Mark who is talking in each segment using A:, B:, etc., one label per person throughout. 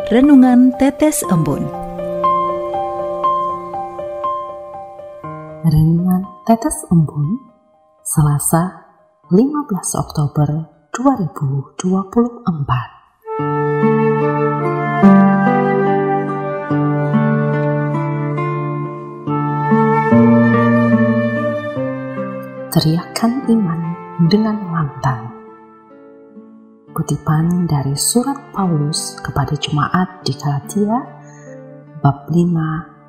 A: Renungan Tetes Embun.
B: Renungan Tetes Embun, Selasa 15 Oktober 2024. Teriakan iman dengan lantang. Kutipan dari surat Paulus kepada jemaat di Galatia bab 5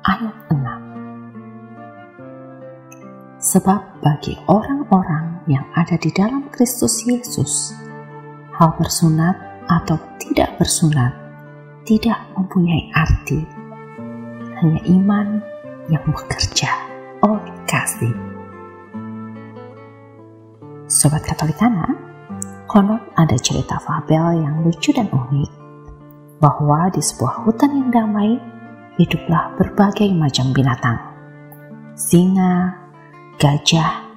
B: ayat 6. Sebab bagi orang-orang yang ada di dalam Kristus Yesus, hal bersunat atau tidak bersunat tidak mempunyai arti, hanya iman yang bekerja oleh kasih. Sobat Katolikana, konon ada cerita fabel yang lucu dan unik, bahwa di sebuah hutan yang damai hiduplah berbagai macam binatang: singa, gajah,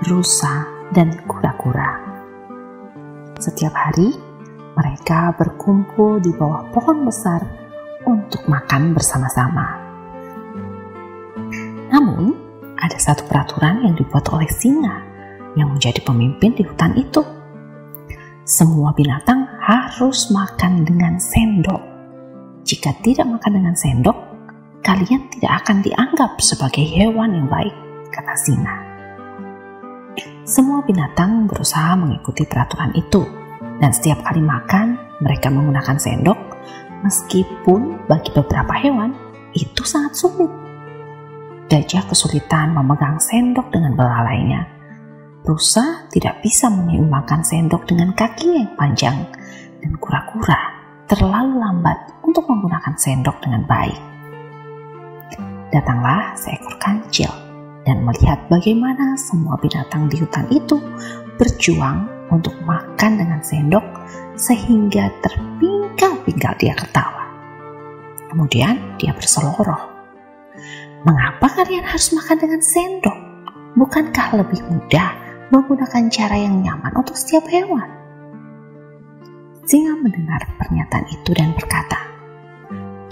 B: rusa, dan kura-kura. Setiap hari mereka berkumpul di bawah pohon besar untuk makan bersama-sama. Namun, ada satu peraturan yang dibuat oleh singa yang menjadi pemimpin di hutan itu. Semua binatang harus makan dengan sendok. Jika tidak makan dengan sendok, kalian tidak akan dianggap sebagai hewan yang baik, kata singa. Semua binatang berusaha mengikuti peraturan itu, dan setiap kali makan, mereka menggunakan sendok, meskipun bagi beberapa hewan itu sangat sulit. Gajah kesulitan memegang sendok dengan belalainya. Rusa tidak bisa menyeimbangkan sendok dengan kakinya yang panjang, dan kura-kura terlalu lambat untuk menggunakan sendok dengan baik. Datanglah seekor kancil dan melihat bagaimana semua binatang di hutan itu berjuang untuk makan dengan sendok sehingga terpinggal-pinggal dia ketawa. Kemudian dia berseloroh, "Mengapa kalian harus makan dengan sendok? Bukankah lebih mudah menggunakan cara yang nyaman untuk setiap hewan?" Singa mendengar pernyataan itu dan berkata,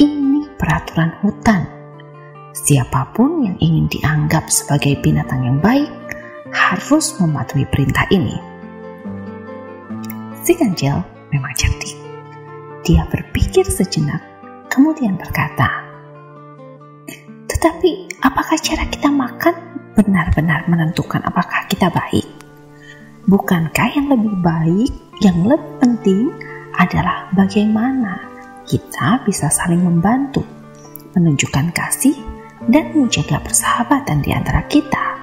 B: "Ini peraturan hutan. Siapapun yang ingin dianggap sebagai binatang yang baik harus mematuhi perintah ini." Si kancil memang cerdik. Dia berpikir sejenak, kemudian berkata, "Tetapi apakah cara kita makan benar-benar menentukan apakah kita baik? Bukankah yang lebih baik, yang lebih penting adalah bagaimana kita bisa saling membantu, menunjukkan kasih, dan menjaga persahabatan di antara kita?"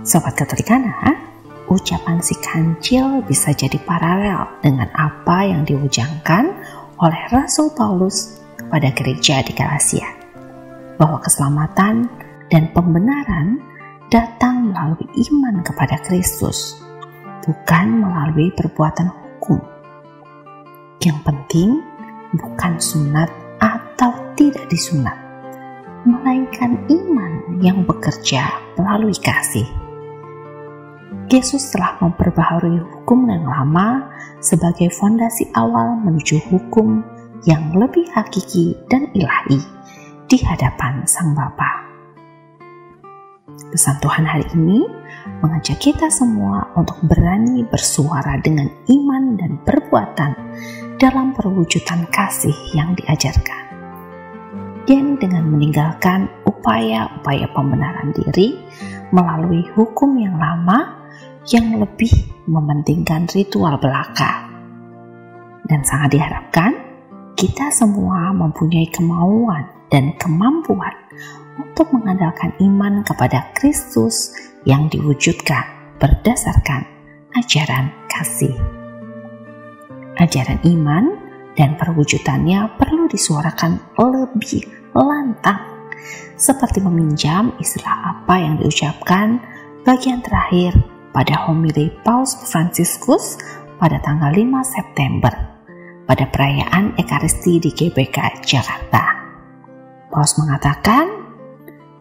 B: Sobat Katolikana, ucapan si kancil bisa jadi paralel dengan apa yang diujarkan oleh Rasul Paulus kepada gereja di Galatia, bahwa keselamatan dan pembenaran datang melalui iman kepada Kristus, bukan melalui perbuatan hukum. Yang penting bukan sunat atau tidak disunat, melainkan iman yang bekerja melalui kasih. Yesus telah memperbaharui hukum yang lama sebagai fondasi awal menuju hukum yang lebih hakiki dan ilahi di hadapan Sang Bapa. Pesan Tuhan hari ini mengajak kita semua untuk berani bersuara dengan iman dan perbuatan dalam perwujudan kasih yang diajarkan, yakni dengan meninggalkan upaya-upaya pembenaran diri melalui hukum yang lama yang lebih mementingkan ritual belaka. Dan sangat diharapkan kita semua mempunyai kemauan dan kemampuan untuk mengandalkan iman kepada Kristus yang diwujudkan berdasarkan ajaran kasih. Ajaran iman dan perwujudannya perlu disuarakan lebih lantang, seperti meminjam istilah apa yang diucapkan bagian terakhir pada homili Paus Fransiskus pada tanggal 5 September pada perayaan Ekaristi di GBK Jakarta. Paus mengatakan,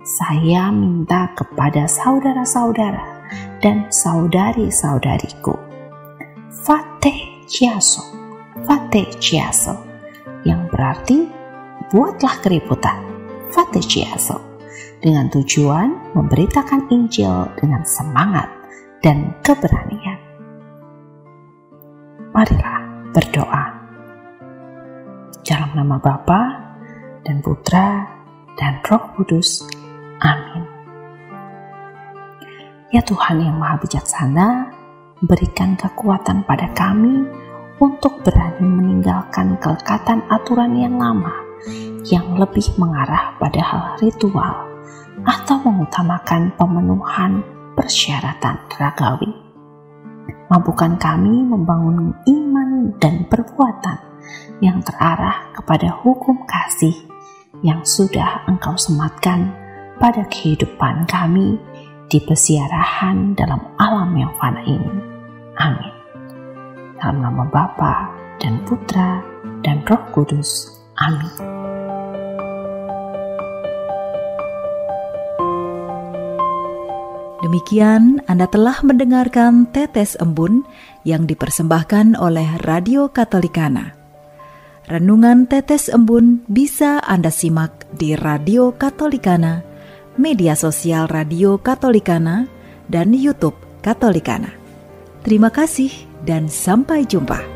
B: "Saya minta kepada saudara-saudara dan saudari-saudariku, Fate Chiasso, Vatechiazo, yang berarti buatlah keributan, Vatechiazo, dengan tujuan memberitakan Injil dengan semangat dan keberanian. Marilah berdoa. Dalam nama Bapa dan Putra dan Roh Kudus. Amin. Ya Tuhan yang Maha Bijaksana, berikan kekuatan pada kami untuk berani meninggalkan kelekatan aturan yang lama yang lebih mengarah pada hal ritual atau mengutamakan pemenuhan persyaratan ragawi. Mampukan kami membangun iman dan perbuatan yang terarah kepada hukum kasih yang sudah Engkau sematkan pada kehidupan kami di pesiarahan dalam alam yang fana ini. Amin. Dalam nama Bapa dan Putra dan Roh Kudus. Amin.
A: Demikian Anda telah mendengarkan Tetes Embun yang dipersembahkan oleh Radio Katolikana. Renungan Tetes Embun bisa Anda simak di Radio Katolikana, media sosial Radio Katolikana, dan YouTube Katolikana. Terima kasih dan sampai jumpa.